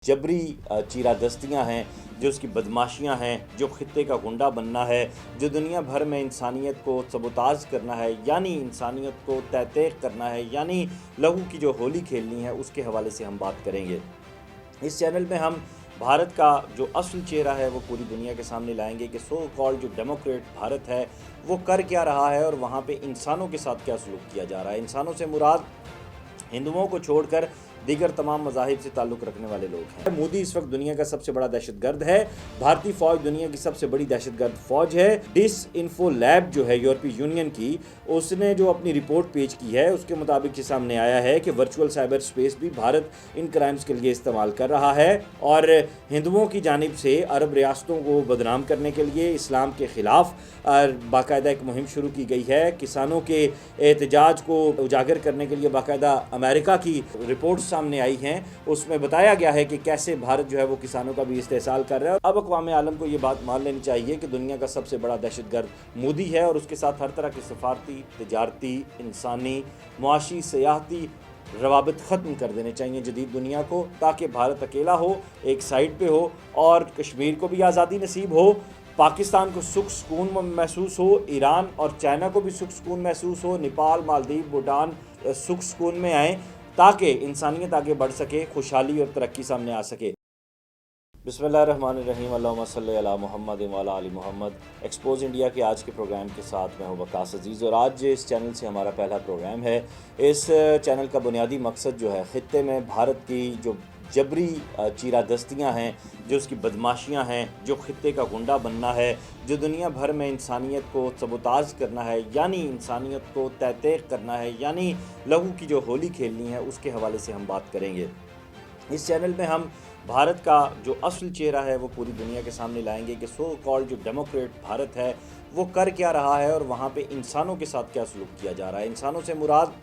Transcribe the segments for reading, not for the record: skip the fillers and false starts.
جبری چیرہ دستیاں ہیں، جو اس کی بدماشیاں ہیں، جو خطے کا گنڈا بننا ہے، جو دنیا بھر میں انسانیت کو سبوتاژ کرنا ہے، یعنی انسانیت کو تحقیر کرنا ہے، یعنی لہو کی جو ہولی کھیلنی ہے، اس کے حوالے سے ہم بات کریں گے۔ اس چینل میں ہم بھارت کا جو اصل چہرہ ہے وہ پوری دنیا کے سامنے لائیں گے کہ سو کال جو ڈیموکریٹ بھارت ہے وہ کر کیا رہا ہے اور وہاں پہ انسانوں کے ساتھ کیا سلوک کیا جا رہا ہے۔ انسانوں سے مراد ہندوؤں کو چھوڑ کر دیگر تمام مذاہب سے تعلق رکھنے والے لوگ ہیں۔ مودی اس وقت دنیا کا سب سے بڑا دہشت گرد ہے۔ بھارتی فوج دنیا کی سب سے بڑی دہشت گرد فوج ہے۔ ڈس انفو لیب جو ہے یورپی یونین کی، اس نے جو اپنی رپورٹ پیش کی ہے اس کے مطابق یہ سامنے آیا ہے کہ ورچوئل سائبر سپیس بھی بھارت ان کرائمز کے لیے استعمال کر رہا ہے اور ہندوؤں کی جانب سے عرب ریاستوں کو بدنام کرنے کے لیے اسلام کے خلاف باقاعدہ ایک مہم شروع کی گئی ہے۔ کسانوں کے احتجاج کو اجاگر کرنے کے لیے باقاعدہ امریکہ کی رپورٹ سامنے آئی ہیں، اس میں بتایا گیا ہے کہ کیسے بھارت جو ہے وہ کسانوں کا بھی استحصال کر رہا ہے۔ اب اقوام عالم کو یہ بات مان لینی چاہیے کہ دنیا کا سب سے بڑا دہشت گرد مودی ہے اور اس کے ساتھ ہر طرح کی سفارتی، تجارتی، انسانی، معاشی، سیاحتی روابط ختم کر دینے چاہیے جدید دنیا کو، تاکہ بھارت اکیلا ہو، ایک سائیڈ پہ ہو اور کشمیر کو بھی آزادی نصیب ہو، پاکستان کو سکھ سکون محسوس ہو، ایران اور چائنا کو بھی سکھ سکون محسوس ہو، نیپال، مالدیپ، بھوٹان سکھ سکون میں آئیں، تاکہ انسانیت آگے بڑھ سکے، خوشحالی اور ترقی سامنے آ سکے۔ بسم اللہ الرحمن الرحیم، اللہم صلی علی محمد وعلی آل محمد۔ ایکسپوز انڈیا کے آج کے پروگرام کے ساتھ میں ہوں وقاص عزیز، اور آج اس چینل سے ہمارا پہلا پروگرام ہے۔ اس چینل کا بنیادی مقصد جو ہے خطے میں بھارت کی جو جبری چیرہ دستیاں ہیں، جو اس کی بدماشیاں ہیں، جو خطے کا گنڈا بننا ہے، جو دنیا بھر میں انسانیت کو سبوتاژ کرنا ہے، یعنی انسانیت کو تحقیر کرنا ہے، یعنی لہو کی جو ہولی کھیلنی ہے، اس کے حوالے سے ہم بات کریں گے۔ اس چینل میں ہم بھارت کا جو اصل چہرہ ہے وہ پوری دنیا کے سامنے لائیں گے کہ سو کال جو ڈیموکریٹ بھارت ہے وہ کر کیا رہا ہے اور وہاں پہ انسانوں کے ساتھ کیا سلوک کیا جا رہا ہے۔ انسانوں سے مراد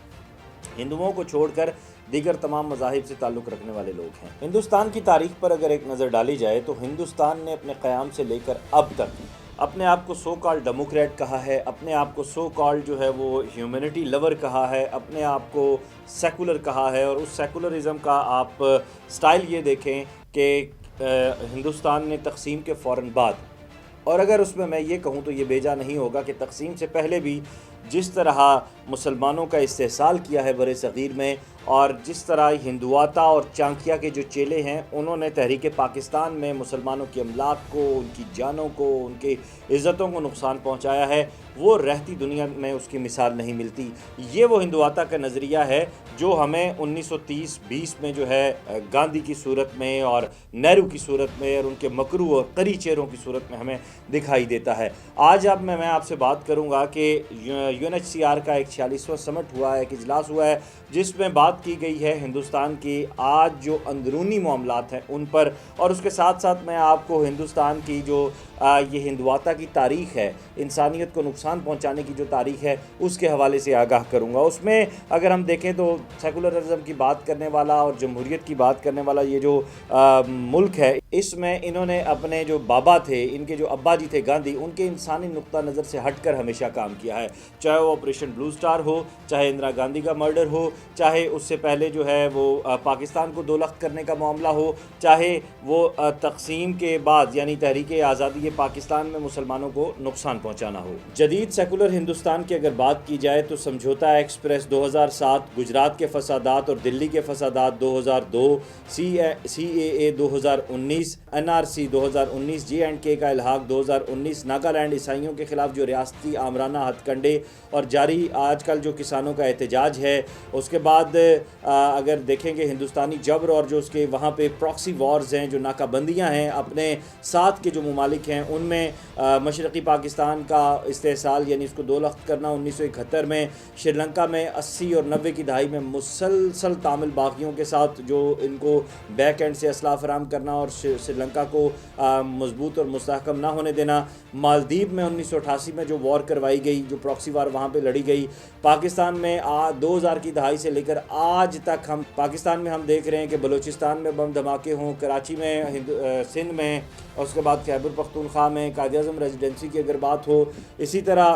ہندوؤں کو چھوڑ کر دیگر تمام مذاہب سے تعلق رکھنے والے لوگ ہیں۔ ہندوستان کی تاریخ پر اگر ایک نظر ڈالی جائے تو ہندوستان نے اپنے قیام سے لے کر اب تک اپنے آپ کو سو کال ڈیموکریٹ کہا ہے، اپنے آپ کو سو کال جو ہے وہ ہیومینٹی لور کہا ہے، اپنے آپ کو سیکولر کہا ہے، اور اس سیکولرزم کا آپ سٹائل یہ دیکھیں کہ ہندوستان نے تقسیم کے فوراً بعد، اور اگر اس میں یہ کہوں تو یہ بیجا نہیں ہوگا کہ تقسیم سے پہلے بھی جس طرح مسلمانوں کا استحصال کیا ہے بر صغیر میں، اور جس طرح ہندواتا اور چانکیا کے جو چیلے ہیں انہوں نے تحریک پاکستان میں مسلمانوں کے املاک کو، ان کی جانوں کو، ان کی عزتوں کو نقصان پہنچایا ہے، وہ رہتی دنیا میں اس کی مثال نہیں ملتی۔ یہ وہ ہندواتا کا نظریہ ہے جو ہمیں 1930-20 میں جو ہے گاندھی کی صورت میں اور نہرو کی صورت میں اور ان کے مکرو اور قری چہروں کی صورت میں ہمیں دکھائی دیتا ہے۔ آج اب میں آپ سے بات کروں گا کہ UNHCR کا ایک 46واں سمٹ ہوا ہے، ایک اجلاس ہوا ہے، جس میں بات کی گئی ہے ہندوستان کی آج جو اندرونی معاملات ہیں ان پر، اور اس کے ساتھ ساتھ میں آپ کو ہندوستان کی جو یہ ہندواتا کی تاریخ ہے، انسانیت کو نقصان پہنچانے کی جو تاریخ ہے، اس کے حوالے سے آگاہ کروں گا۔ اس میں اگر ہم دیکھیں تو سیکولرزم کی بات کرنے والا اور جمہوریت کی بات کرنے والا یہ جو ملک ہے، اس میں انہوں نے اپنے جو بابا تھے، ان کے جو ابا جی تھے گاندھی، ان کے انسانی نقطہ نظر سے ہٹ کر ہمیشہ کام کیا ہے، چاہے وہ آپریشن بلو سٹار ہو، چاہے اندرا گاندھی کا مرڈر ہو، چاہے اس سے پہلے جو ہے وہ پاکستان کو دو لخت کرنے کا معاملہ ہو، چاہے وہ تقسیم کے بعد یعنی تحریک آزادی پاکستان میں مسلمانوں کو نقصان پہنچانا ہو۔ جدید سیکولر ہندوستان کی اگر بات کی جائے تو سمجھوتا ایکسپریس 2007، گجرات کے فسادات اور دلی کے فسادات 2002، CAA 2019، NRC 2019، JNK کا الحاق 2019، ناگالینڈ عیسائیوں کے خلاف جو ریاستی آمرانہ ہتھ کنڈے اور جاری آج کل جو کسانوں کا احتجاج ہے، اس کے بعد اگر دیکھیں گے ہندوستانی جبر اور جو اس کے وہاں پہ پراکسی وارز ہیں، جو ناکہ بندیاں ہیں اپنے ساتھ کے جو ممالک ہیں ان میں، مشرقی پاکستان کا استحصال یعنی اس کو دو لخت کرنا 1971 میں، سری لنکا میں 80 اور 90 کی دہائی میں مسلسل تامل باغیوں کے ساتھ جو ان کو بیک اینڈ سے اسلحہ فراہم کرنا اور سری لنکا کو مضبوط اور مستحکم نہ ہونے دینا، مالدیپ میں 1988 میں جو وار کروائی گئی، جو پراکسی وار وہاں پہ لڑی گئی، پاکستان میں 2000 کی دہائی سے لے کر آج تک پاکستان میں ہم دیکھ رہے ہیں کہ بلوچستان میں بم دھماکے ہوں، کراچی میں، سندھ میں، اور اس کے بعد خیبر پختونخوا میں قائد اعظم ریزیڈنسی کی اگر بات ہو، اسی طرح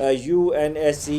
UNSC,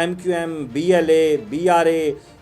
MQM, BLA, BRA